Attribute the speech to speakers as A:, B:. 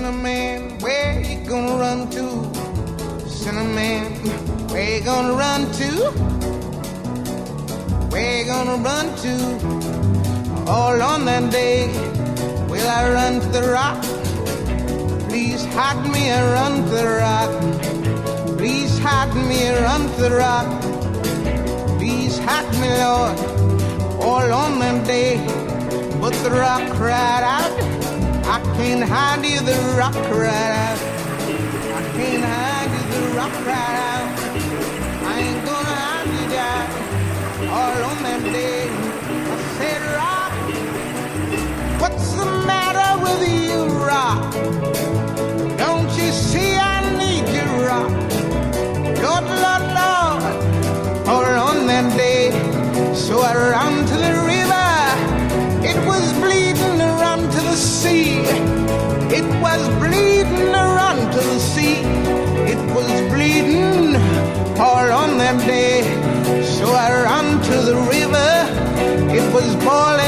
A: Cinnamon, where you gonna run to? Cinnamon, where you gonna run to? Where you gonna run to? All on that day, will I run to the rock? Please hide me and run to the rock. Please hide me and run to the rock. Please hide me, Lord, all on that day. But the rock cried out, I can't hide you, the rock cried out. I can't hide you, the rock cried out. I ain't gonna hide you, God, all on that day. I said, rock, what's the matter with you, rock? Don't you see I need you, rock? Lord, Lord, Lord, all on that day. So I ran to the river, it was bleeding to run to the sea. It was bleeding to run to the sea. It was bleeding all on that day. So I ran to the river, it was boiling